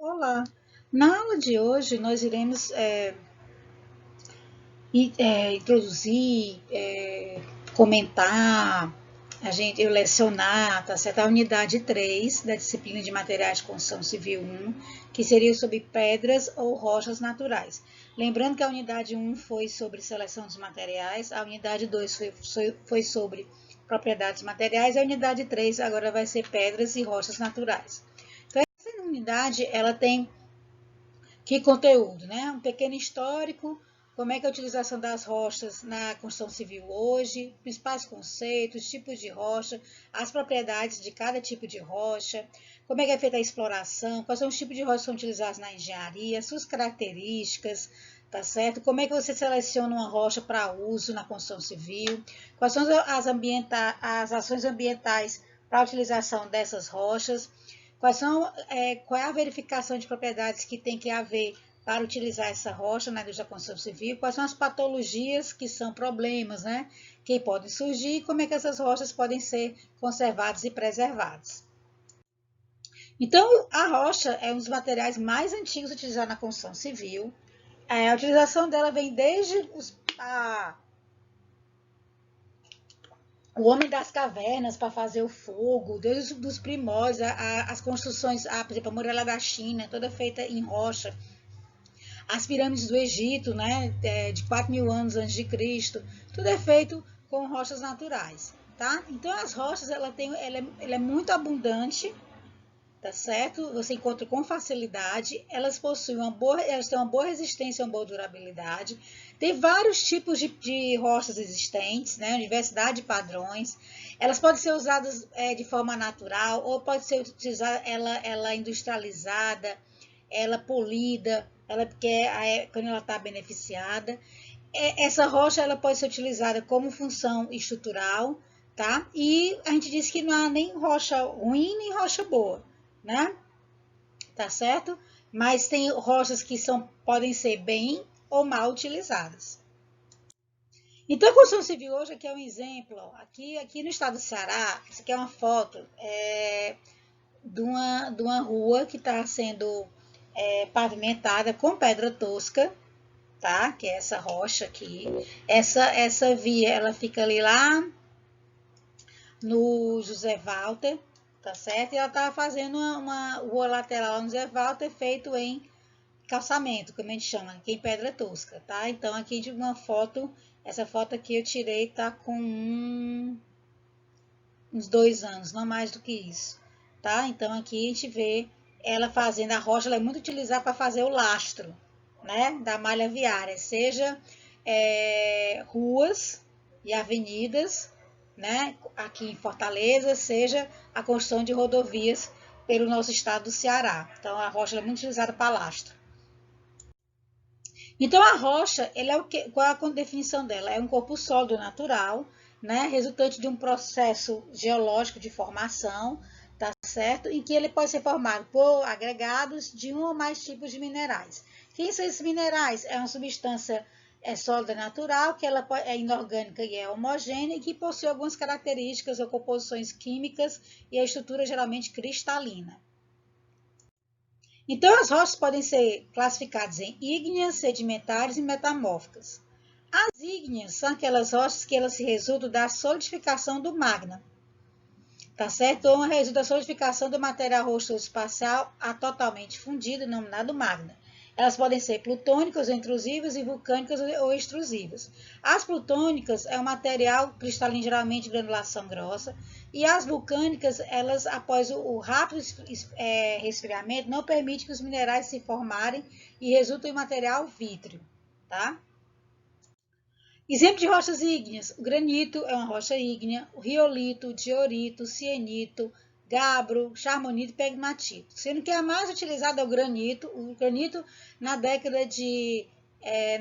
Olá! Na aula de hoje nós iremos introduzir, comentar, eu lecionar, tá certo? A unidade 3 da disciplina de Materiais de Construção Civil 1, que seria sobre pedras ou rochas naturais. Lembrando que a unidade 1 foi sobre seleção dos materiais, a unidade 2 foi sobre propriedades materiais, a unidade 3 agora vai ser pedras e rochas naturais. Então, essa unidade, ela tem que conteúdo, né? Um pequeno histórico, como é que é a utilização das rochas na construção civil hoje, principais conceitos, tipos de rocha, as propriedades de cada tipo de rocha, como é que é feita a exploração, quais são os tipos de rochas que são utilizados na engenharia, suas características, tá certo? Como é que você seleciona uma rocha para uso na construção civil, quais são as ações ambientais para a utilização dessas rochas, qual é a verificação de propriedades que tem que haver para utilizar essa rocha na indústria da construção civil, quais são as patologias que são problemas, né, que podem surgir, e como é que essas rochas podem ser conservadas e preservadas. Então, a rocha é um dos materiais mais antigos utilizados na construção civil. A utilização dela vem desde o homem das cavernas para fazer o fogo, desde os primórdios, as construções, por exemplo, a muralha da China, toda feita em rocha, as pirâmides do Egito, né, de 4.000 anos antes de Cristo, tudo é feito com rochas naturais, tá? Então as rochas, ela é muito abundante, tá certo? Você encontra com facilidade, elas têm uma boa resistência, uma boa durabilidade. Tem vários tipos de rochas existentes, né? Uma diversidade de padrões. Elas podem ser usadas de forma natural, ou pode ser utilizada ela industrializada, ela polida, quando ela está beneficiada. Essa rocha ela pode ser utilizada como função estrutural, tá? E a gente diz que não há nem rocha ruim nem rocha boa, né? Tá certo? Mas tem rochas que podem ser bem ou mal utilizadas. Então, a construção civil hoje aqui é um exemplo. Ó, aqui no estado do Ceará, isso aqui é uma foto de uma rua que está sendo pavimentada com pedra tosca, tá? Que é essa rocha aqui. Essa via, ela fica ali lá no José Walter, tá certo? E ela estava fazendo uma rua lateral no José Walter feito em calçamento, como a gente chama, aqui em pedra tosca, tá? Então aqui de uma foto, essa foto aqui eu tirei, tá com uns 2 anos, não mais do que isso, tá? Então aqui a gente vê ela fazendo, a rocha ela é muito utilizada para fazer o lastro, né? Da malha viária, seja ruas e avenidas, né? Aqui em Fortaleza, seja a construção de rodovias pelo nosso estado do Ceará. Então a rocha é muito utilizada para lastro. Então a rocha, qual é a definição dela? É um corpo sólido natural, né, resultante de um processo geológico de formação, tá certo? Em que ele pode ser formado por agregados de um ou mais tipos de minerais. Quem são esses minerais? É uma substância sólida natural, que ela é inorgânica e é homogênea, e que possui algumas características ou composições químicas e a estrutura geralmente cristalina. Então, as rochas podem ser classificadas em ígneas, sedimentares e metamórficas. As ígneas são aquelas rochas que elas se resultam da solidificação do magma, tá certo? Ou resulta da solidificação do material rochoso espacial a totalmente fundido, denominado magma. Elas podem ser plutônicas ou intrusivas e vulcânicas ou extrusivas. As plutônicas é um material cristalino geralmente de granulação grossa, e as vulcânicas, elas após o rápido resfriamento, não permite que os minerais se formarem e resultam em material vítreo, tá? Exemplo de rochas ígneas: o granito é uma rocha ígnea, o riolito, o diorito, o cienito, gabro, charmonito e pegmatito. Sendo que a mais utilizada é o granito. O granito, na década de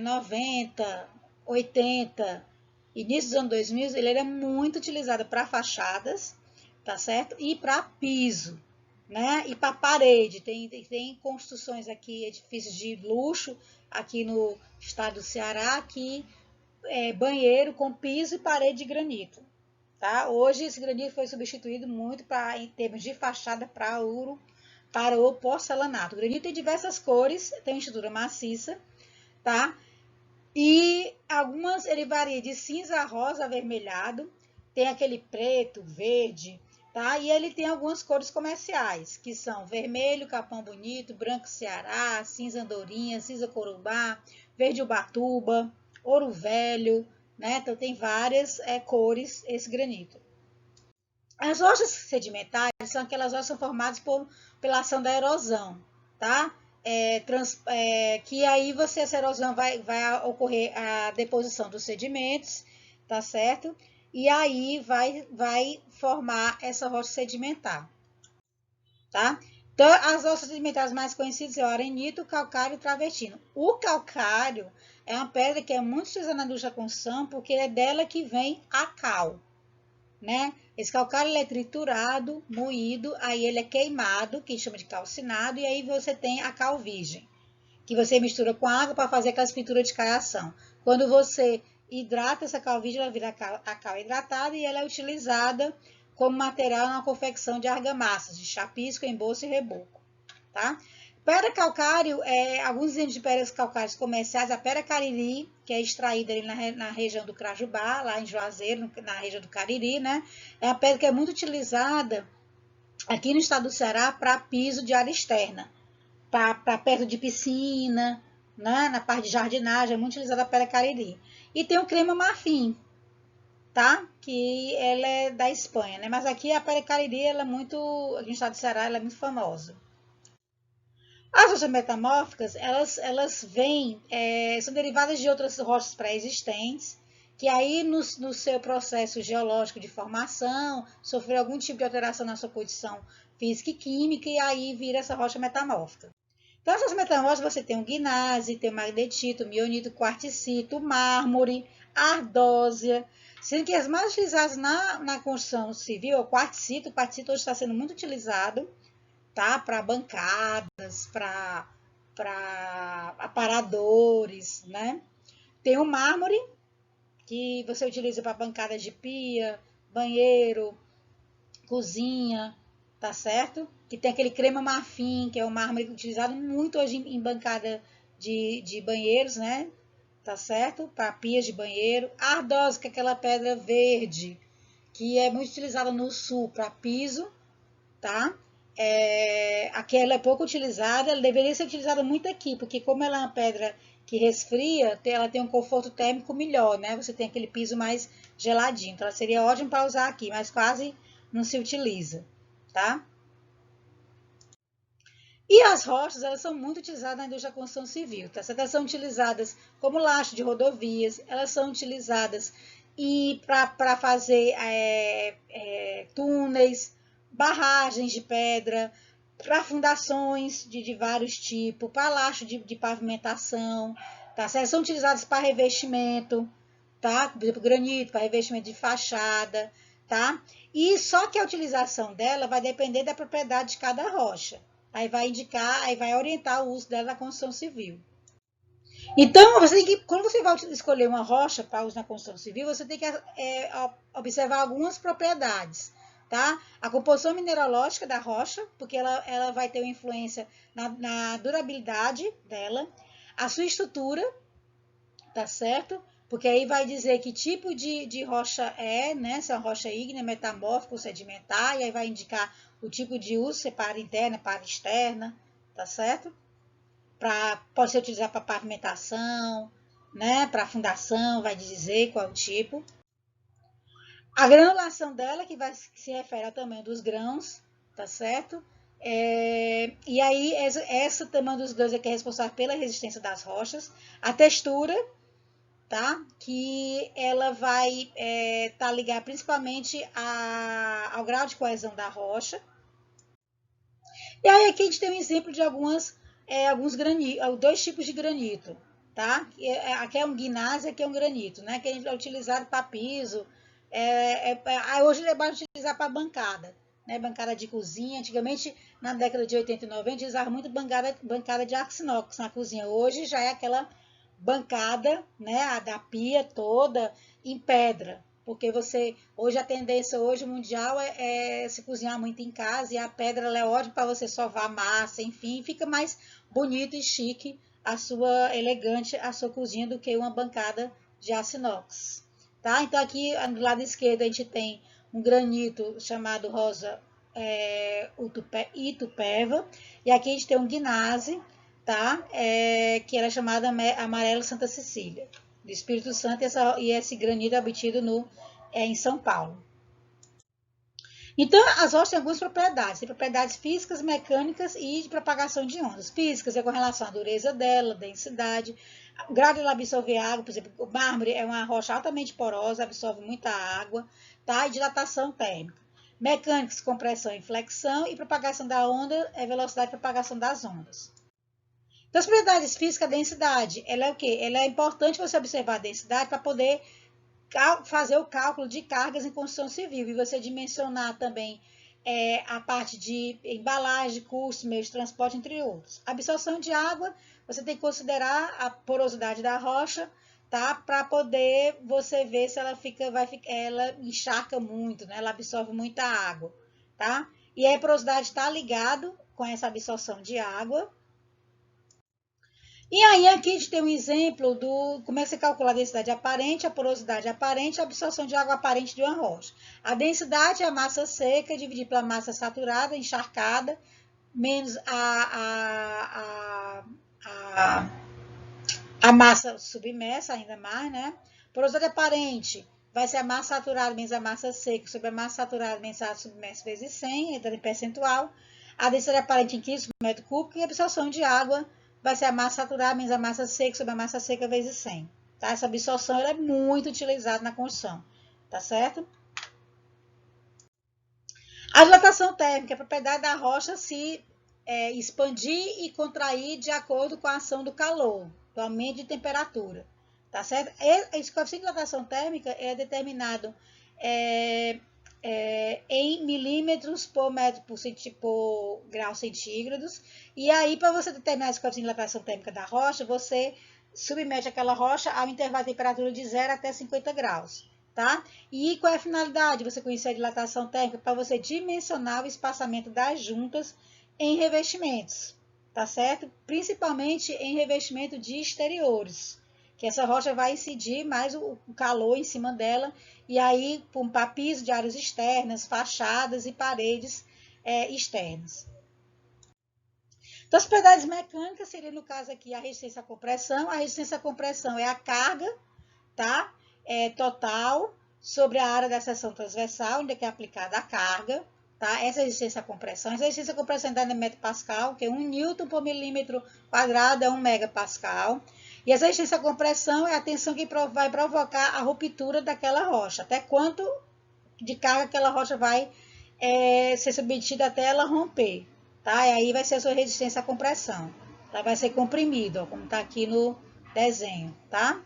90, 80, início dos anos 2000, ele era muito utilizado para fachadas, tá certo? E para piso, né? E para parede. Tem construções aqui, edifícios de luxo aqui no estado do Ceará, que banheiro com piso e parede de granito. Tá? Hoje esse granito foi substituído muito em termos de fachada para ouro, para o porcelanato. O granito tem diversas cores, tem uma estrutura maciça, tá? E algumas ele varia de cinza a rosa avermelhado, tem aquele preto, verde, tá? E ele tem algumas cores comerciais, que são vermelho, capão bonito, branco ceará, cinza andorinha, cinza corumbá, verde ubatuba, ouro velho, né? Então tem várias cores esse granito. As rochas sedimentares são aquelas rochas formadas pela ação da erosão, tá? Que aí essa erosão vai ocorrer a deposição dos sedimentos, tá certo? E aí vai formar essa rocha sedimentar, tá? Então, as rochas sedimentares mais conhecidas são o arenito, o calcário e o travertino. O calcário é uma pedra que é muito utilizada na indústria da construção, porque é dela que vem a cal, né? Esse calcário ele é triturado, moído, aí ele é queimado, que chama de calcinado, e aí você tem a cal virgem, que você mistura com água para fazer aquelas pinturas de caiação. Quando você hidrata essa cal virgem, ela vira a cal hidratada e ela é utilizada como material na confecção de argamassas, de chapisco, embolso e reboco, tá? Pedra calcário, alguns exemplos de pedras calcárias comerciais, a pedra Cariri, que é extraída ali na região do Crajubá, lá em Juazeiro, na região do Cariri, né? É uma pedra que é muito utilizada aqui no estado do Ceará para piso de área externa, para perto de piscina, né? Na parte de jardinagem, é muito utilizada a pedra Cariri. E tem o crema marfim, tá? Que ela é da Espanha, né? Mas aqui a pedra Cariri, ela é muito, aqui no estado do Ceará, ela é muito famosa. As rochas metamórficas, elas são derivadas de outras rochas pré-existentes, que aí no seu processo geológico de formação, sofreu algum tipo de alteração na sua condição física e química, e aí vira essa rocha metamórfica. Então, essas metamórficas você tem o gnásio, tem o magnetito, o mionito, o quartzito, o mármore, a ardósia, sendo que as mais utilizadas na construção civil é o quartzito. O quartzito hoje está sendo muito utilizado, tá? Para bancadas, para aparadores, né? Tem o mármore, que você utiliza para bancadas de pia, banheiro, cozinha, tá certo? Que tem aquele crema marfim, que é o mármore utilizado muito hoje em bancada de banheiros, né? Tá certo? Para pias de banheiro. A ardósia, que é aquela pedra verde, que é muito utilizada no sul para piso, tá? Aqui ela é pouco utilizada, ela deveria ser utilizada muito aqui, porque como ela é uma pedra que resfria, ela tem um conforto térmico melhor, né? Você tem aquele piso mais geladinho, então ela seria ótima para usar aqui, mas quase não se utiliza, tá? E as rochas, elas são muito utilizadas na indústria da construção civil, tá? Elas são utilizadas como lastro de rodovias, elas são utilizadas para fazer túneis, barragens de pedra, para fundações de vários tipos, para lastro de pavimentação, tá? Elas são utilizadas para revestimento, tá? Por exemplo, granito, para revestimento de fachada, tá? E só que a utilização dela vai depender da propriedade de cada rocha. Aí vai indicar, aí vai orientar o uso dela na construção civil. Então, quando você vai escolher uma rocha para uso na construção civil, você tem que observar algumas propriedades, tá? A composição mineralógica da rocha, porque ela vai ter uma influência na durabilidade dela, a sua estrutura, tá certo? Porque aí vai dizer que tipo de rocha né? Se é uma rocha ígnea, metamórfica ou sedimentar, e aí vai indicar o tipo de uso, se é para interna, para externa, tá certo? Pode ser utilizado para pavimentação, né? Para fundação, vai dizer qual é o tipo. A granulação dela, que se refere ao tamanho dos grãos, tá certo? E aí, esse tamanho dos grãos é que é responsável pela resistência das rochas. A textura, tá? Que ela vai tá ligada principalmente ao grau de coesão da rocha. E aí aqui a gente tem um exemplo de alguns granitos, dois tipos de granito, tá? Aqui é um gnásio, aqui é um granito, né? Que é utilizado para piso. Hoje ele é mais utilizado para bancada, né? Bancada de cozinha. Antigamente, na década de 80 e 90, usava muito bancada de aço inox na cozinha. Hoje já é aquela bancada, né, a da pia toda em pedra, porque hoje a tendência hoje mundial é se cozinhar muito em casa, e a pedra ela é ótima para você sovar massa, enfim, fica mais bonito e chique elegante a sua cozinha do que uma bancada de aço inox, tá? Então aqui do lado esquerdo a gente tem um granito chamado rosa Itupeva, e aqui a gente tem um gnase, tá? Que era chamada amarelo Santa Cecília, do Espírito Santo, e esse granito é obtido em São Paulo. Então, as rochas têm algumas propriedades. Tem propriedades físicas, mecânicas e de propagação de ondas. Físicas é com relação à dureza dela, densidade, o grau de ela absorver água. Por exemplo, o mármore é uma rocha altamente porosa, absorve muita água, tá? E dilatação térmica. Mecânicas, compressão e flexão, e propagação da onda é velocidade de propagação das ondas. Então, as propriedades físicas, a densidade, ela é o quê? Ela é importante você observar a densidade para poder fazer o cálculo de cargas em construção civil e você dimensionar também a parte de embalagem, custo, meios de transporte, entre outros. Absorção de água, você tem que considerar a porosidade da rocha, tá? Para poder você ver se ela ela encharca muito, né? Ela absorve muita água, tá? E a porosidade está ligado com essa absorção de água. E aí aqui a gente tem um exemplo do como é que você calcula a densidade aparente, a porosidade aparente, a absorção de água aparente de uma rocha. A densidade é a massa seca dividida pela massa saturada, encharcada, menos a massa submersa, ainda mais, né? Porosidade aparente vai ser a massa saturada menos a massa seca sobre a massa saturada menos a submersa vezes 100, entrando em percentual. A densidade aparente em quilos por metro cúbico, e a absorção de água vai ser a massa saturada menos a massa seca sobre a massa seca vezes 100. Tá? Essa absorção ela é muito utilizada na construção, tá certo? A dilatação térmica é a propriedade da rocha se expandir e contrair de acordo com a ação do calor, do aumento de temperatura, tá certo? Esse coeficiente de dilatação térmica é determinado em milímetros por metro por grau centígrados. E aí, para você determinar esse coeficiente de dilatação térmica da rocha, você submete aquela rocha ao intervalo de temperatura de 0 até 50 graus. Tá? E qual é a finalidade? Você conhecer a dilatação térmica para você dimensionar o espaçamento das juntas em revestimentos, tá certo? Principalmente em revestimento de exteriores, que essa rocha vai incidir mais o calor em cima dela, e aí para piso de áreas externas, fachadas e paredes externas. Então, as propriedades mecânicas seria, no caso aqui, a resistência à compressão. A resistência à compressão é a carga, tá? Total sobre a área da seção transversal, onde é aplicada a carga, tá? Essa resistência à compressão. Essa resistência à compressão é em metapascal, que é 1 Newton por milímetro quadrado, é 1 megapascal. E essa resistência à compressão é a tensão que vai provocar a ruptura daquela rocha. Até quanto de carga aquela rocha vai ser submetida até ela romper, tá? E aí vai ser a sua resistência à compressão. Ela vai ser comprimida, ó, como está aqui no desenho, tá?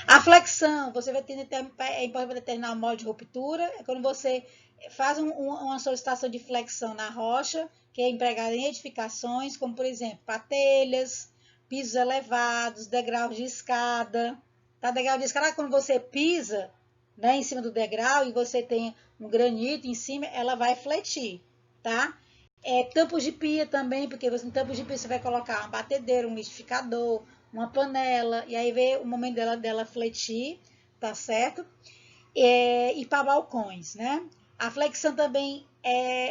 A flexão, você vai ter, é importante determinar o modo de ruptura, é quando você faz uma solicitação de flexão na rocha, que é empregada em edificações, como por exemplo, patelhas, pisos elevados, degraus de escada. Tá? Degrau de escada, quando você pisa, né, em cima do degrau e você tem um granito em cima, ela vai fletir, tá? Tampos de pia também, porque em tampos de pia você vai colocar uma batedeira, um liquidificador, uma panela, e aí vem o momento dela fletir, tá certo? E para balcões, né? A flexão também,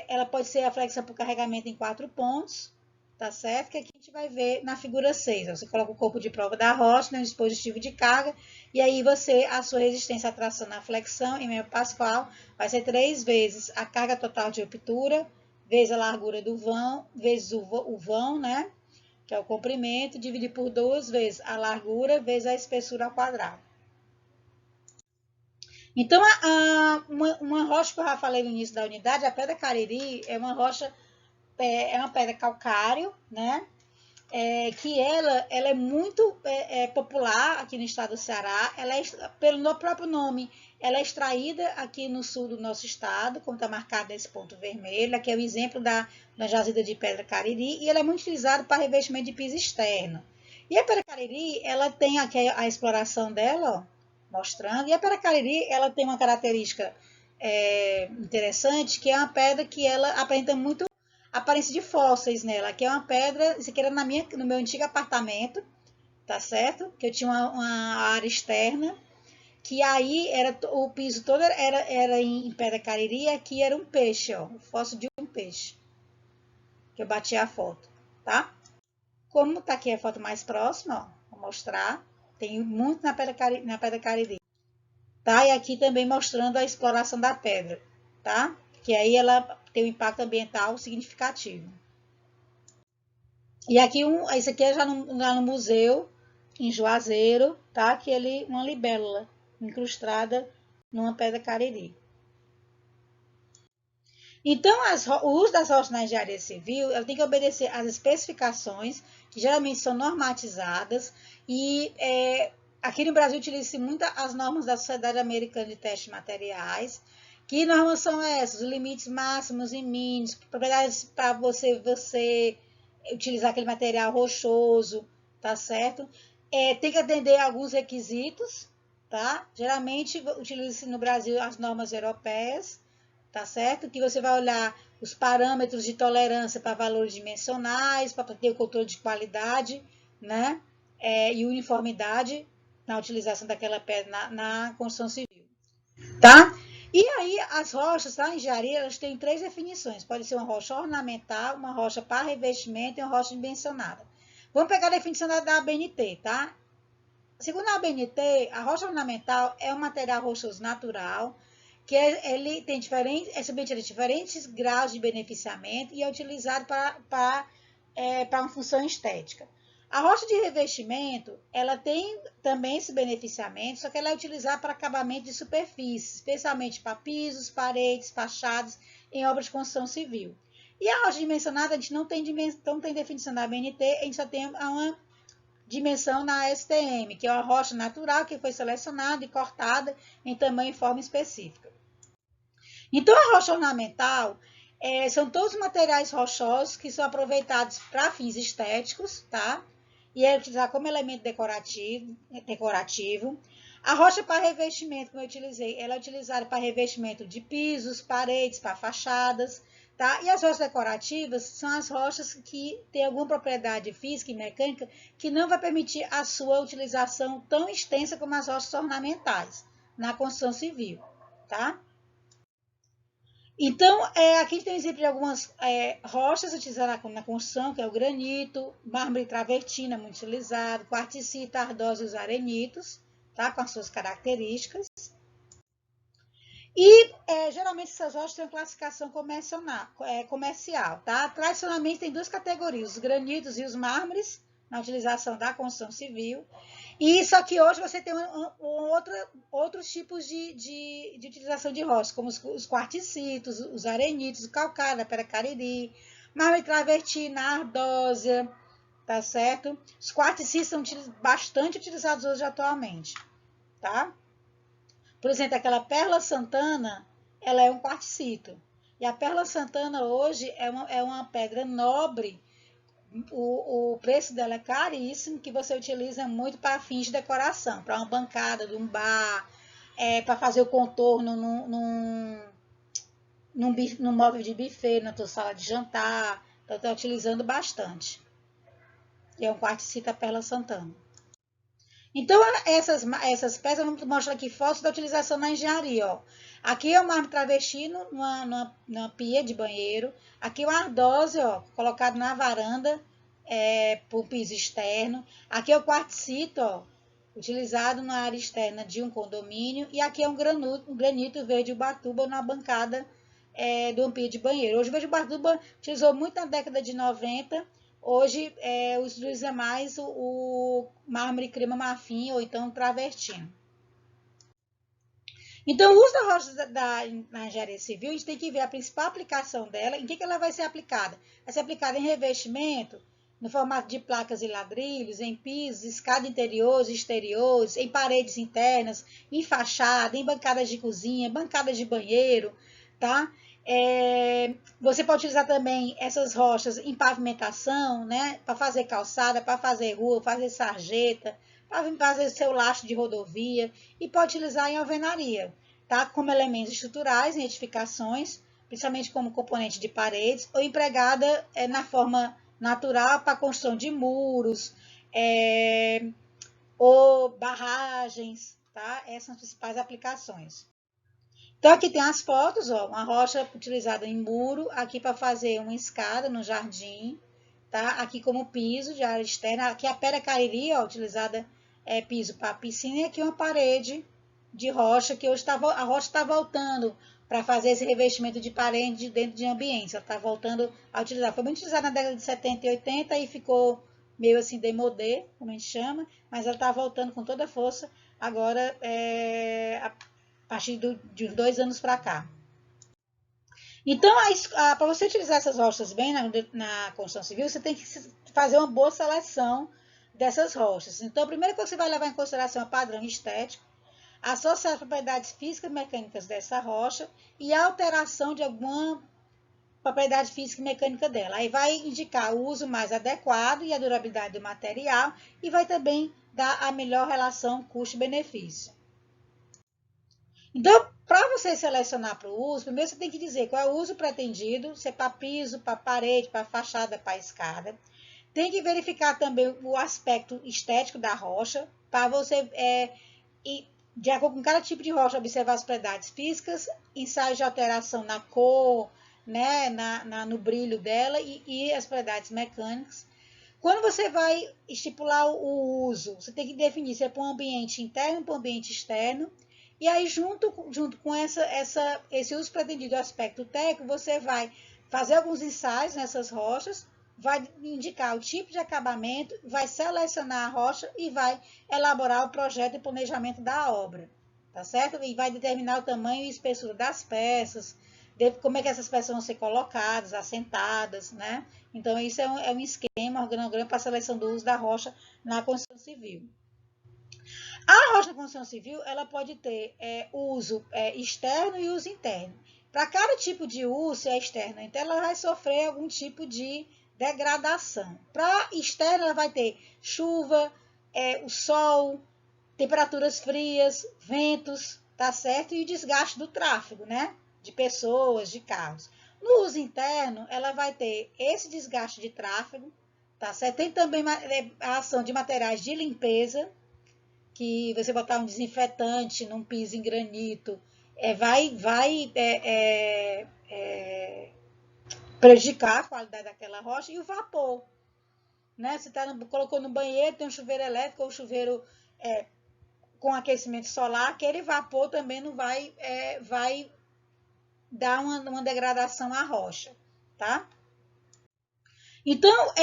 ela pode ser a flexão por carregamento em 4 pontos, tá certo? Que aqui a gente vai ver na figura 6. Ó, você coloca o corpo de prova da rocha no dispositivo de carga, e aí a sua resistência à tração na flexão em megapascal vai ser 3 vezes a carga total de ruptura, vezes a largura do vão, vezes o vão, né? Que é o comprimento, dividido por 2 vezes a largura, vezes a espessura ao quadrado. Então, uma rocha que eu já falei no início da unidade, a pedra Cariri, é uma rocha, é uma pedra calcário, né? Que ela é muito popular aqui no estado do Ceará. Ela pelo próprio nome, ela é extraída aqui no sul do nosso estado, como está marcado nesse ponto vermelho. Aqui é o exemplo da jazida de pedra Cariri, e ela é muito utilizada para revestimento de piso externo. E a pedra Cariri, ela tem aqui a exploração dela, ó, mostrando. E a pedra Cariri, ela tem uma característica interessante, que é uma pedra que ela apresenta muito aparência de fósseis nela, que é uma pedra, isso aqui era no meu antigo apartamento, tá certo? Que eu tinha uma área externa, que aí o piso todo era em pedra Cariri, e aqui era um peixe, ó, o fóssil de um peixe, que eu bati a foto, tá? Como tá aqui a foto mais próxima, ó, vou mostrar, tem muito na pedra Cariri, tá? E aqui também mostrando a exploração da pedra, tá? Que aí ela tem um impacto ambiental significativo. E aqui, isso aqui é já no museu, em Juazeiro, tá? Que uma libélula incrustada numa pedra Cariri. Então, o uso das rochas na engenharia civil, ela tem que obedecer às especificações, que geralmente são normatizadas, e aqui no Brasil utiliza-se muito as normas da Sociedade Americana de Testes de Materiais. Que normas são essas? Os limites máximos e mínimos, propriedades para você utilizar aquele material rochoso, tá certo? Tem que atender a alguns requisitos, tá? Geralmente utiliza-se no Brasil as normas europeias, tá certo? Que você vai olhar os parâmetros de tolerância para valores dimensionais, para ter o controle de qualidade, né? E uniformidade na utilização daquela pedra na construção civil, tá? E aí, as rochas na engenharia, elas têm 3 definições. Pode ser uma rocha ornamental, uma rocha para revestimento e uma rocha dimensionada. Vamos pegar a definição da ABNT, tá? Segundo a ABNT, a rocha ornamental é um material rochoso natural, que ele tem submetido a diferentes graus de beneficiamento e é utilizado para uma função estética. A rocha de revestimento, ela tem também esse beneficiamento, só que ela é utilizada para acabamento de superfícies, especialmente para pisos, paredes, fachadas, em obras de construção civil. E a rocha dimensionada, a gente não tem definição da ABNT, a gente só tem uma dimensão na STM, que é uma rocha natural que foi selecionada e cortada em tamanho e forma específica. Então, a rocha ornamental são todos os materiais rochosos que são aproveitados para fins estéticos, tá? E é utilizado como elemento decorativo. A rocha para revestimento, como eu utilizei, ela é utilizada para revestimento de pisos, paredes, para fachadas, tá? E as rochas decorativas são as rochas que têm alguma propriedade física e mecânica que não vai permitir a sua utilização tão extensa como as rochas ornamentais na construção civil, tá? Então, aqui a gente tem um exemplo de algumas rochas utilizadas na construção, que é o granito, mármore travertino, muito utilizado, quartzita, ardósia e os arenitos, tá? Com as suas características. E, geralmente, essas rochas têm uma classificação comercial, tá? Tradicionalmente, tem 2 categorias, os granitos e os mármores, na utilização da construção civil. E só que hoje você tem outros tipos de utilização de rochas, como os quartzitos, os arenitos, o calcário, a pedra Cariri, mármore travertino, a ardósia, tá certo? Os quartzitos são bastante utilizados hoje atualmente, tá? Por exemplo, aquela Perla Santana, ela é um quartzito. E a Perla Santana hoje é uma pedra nobre. O preço dela é caríssimo, que você utiliza muito para fins de decoração, para uma bancada de um bar, para fazer o contorno num móvel de buffet, na tua sala de jantar. Então, está utilizando bastante. E é um quartzita Perla Santana. Então, essas peças, vamos mostrar aqui fotos da utilização na engenharia. Ó. Aqui é o mármore travestino numa pia de banheiro. Aqui é o ardósia, ó, colocado na varanda por piso externo. Aqui é o quartzito, ó, utilizado na área externa de um condomínio. E aqui é um granito verde Ubatuba na bancada de uma pia de banheiro. Hoje o verde Ubatuba utilizou muito na década de 90. Hoje, utiliza mais o mármore crema marfim ou então travertino. Então, o uso da rocha na engenharia civil, a gente tem que ver a principal aplicação dela, em que ela vai ser aplicada. Vai ser aplicada em revestimento, no formato de placas e ladrilhos, em pisos, escadas interiores e exteriores, em paredes internas, em fachada, em bancadas de cozinha, bancadas de banheiro, tá? Você pode utilizar também essas rochas em pavimentação, né? Para fazer calçada, para fazer rua, fazer sarjeta, para fazer seu lastro de rodovia e pode utilizar em alvenaria, tá? Como elementos estruturais em edificações, principalmente como componente de paredes, ou empregada na forma natural para a construção de muros, ou barragens, tá? Essas são as principais aplicações. Então, aqui tem as fotos, ó, uma rocha utilizada em muro, aqui para fazer uma escada no jardim, tá? Aqui como piso de área externa, aqui a pedra cariri, ó, utilizada piso para piscina, e aqui uma parede de rocha, que hoje a rocha está voltando para fazer esse revestimento de parede dentro de ambientes, ela está voltando a utilizar. Foi muito utilizada na década de 70 e 80 e ficou meio assim demodé, como a gente chama, mas ela está voltando com toda a força agora, a partir de uns 2 anos para cá. Então, para você utilizar essas rochas bem na construção civil, você tem que fazer uma boa seleção dessas rochas. Então, a primeira coisa que você vai levar em consideração é o padrão estético, associar as propriedades físicas e mecânicas dessa rocha e a alteração de alguma propriedade física e mecânica dela. Aí vai indicar o uso mais adequado e a durabilidade do material e vai também dar a melhor relação custo-benefício. Então, para você selecionar para o uso, primeiro você tem que dizer qual é o uso pretendido, se é para piso, para parede, para fachada, para escada. Tem que verificar também o aspecto estético da rocha, para você, de acordo com cada tipo de rocha, observar as propriedades físicas, ensaios de alteração na cor, né, no brilho dela e as propriedades mecânicas. Quando você vai estipular o uso, você tem que definir se é para um ambiente interno ou para um ambiente externo. E aí, junto com esse uso pretendido do aspecto técnico, você vai fazer alguns ensaios nessas rochas, vai indicar o tipo de acabamento, vai selecionar a rocha e vai elaborar o projeto e planejamento da obra, tá certo? E vai determinar o tamanho e espessura das peças, como é que essas peças vão ser colocadas, assentadas, né? Então, isso é um esquema, um organograma para a seleção do uso da rocha na construção civil. A rocha na construção civil, ela pode ter uso externo e uso interno. Para cada tipo de uso, se é externo ou interno, ela vai sofrer algum tipo de degradação. Para externo, ela vai ter chuva, o sol, temperaturas frias, ventos, tá certo? E o desgaste do tráfego, né? De pessoas, de carros. No uso interno, ela vai ter esse desgaste de tráfego, tá certo? Tem também a ação de materiais de limpeza, que você botar um desinfetante num piso em granito, vai prejudicar a qualidade daquela rocha, e o vapor. Né? Você colocou no banheiro, tem um chuveiro elétrico ou chuveiro com aquecimento solar, aquele vapor também não vai dar uma degradação à rocha. Tá? Então,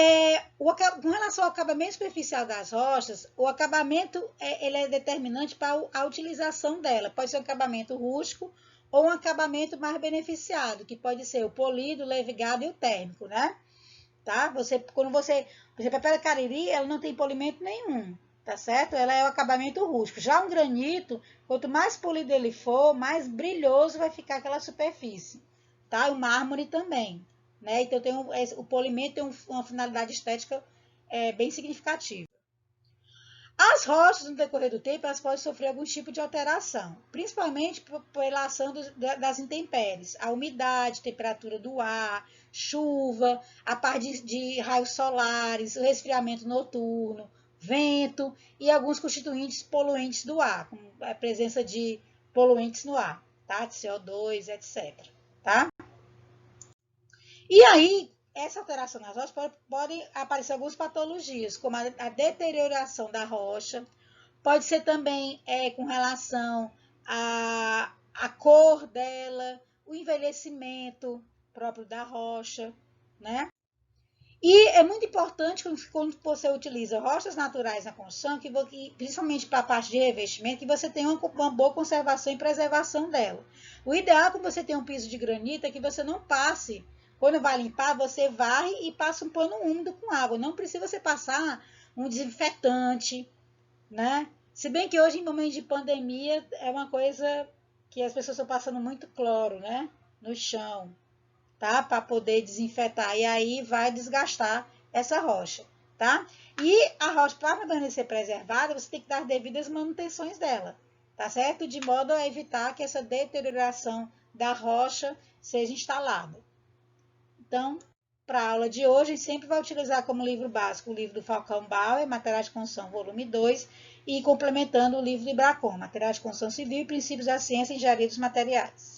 com relação ao acabamento superficial das rochas, o acabamento ele é determinante para a utilização dela. Pode ser um acabamento rústico ou um acabamento mais beneficiado, que pode ser o polido, o levigado e o térmico, né? Tá? Quando você prepara cariri, ela não tem polimento nenhum, tá certo? Ela é o acabamento rústico. Já um granito, quanto mais polido ele for, mais brilhoso vai ficar aquela superfície, tá? O mármore também. Né? Então, o polimento tem uma finalidade estética bem significativa. As rochas, no decorrer do tempo, elas podem sofrer algum tipo de alteração, principalmente pela ação das intempéries, a umidade, temperatura do ar, chuva, a parte de raios solares, o resfriamento noturno, vento e alguns constituintes poluentes do ar, como a presença de poluentes no ar, tá? De CO2, etc. Tá? E aí, essa alteração nas rochas pode aparecer algumas patologias, como a deterioração da rocha, pode ser também com relação à cor dela, o envelhecimento próprio da rocha, né? E é muito importante quando você utiliza rochas naturais na construção, principalmente para a parte de revestimento, que você tenha uma boa conservação e preservação dela. O ideal quando você tem um piso de granito é que você não passe. Quando vai limpar, você varre e passa um pano úmido com água. Não precisa você passar um desinfetante, né? Se bem que hoje, em momentos de pandemia, é uma coisa que as pessoas estão passando muito cloro, né? No chão, tá? Para poder desinfetar. E aí vai desgastar essa rocha, tá? E a rocha, para permanecer preservada, você tem que dar devidas manutenções dela, tá certo? De modo a evitar que essa deterioração da rocha seja instalada. Então, para a aula de hoje, a gente sempre vai utilizar como livro básico o livro do Falcão Bauer, Materiais de Construção, volume 2, e complementando o livro de Bracon, Materiais de Construção Civil e Princípios da Ciência e Engenharia dos Materiais.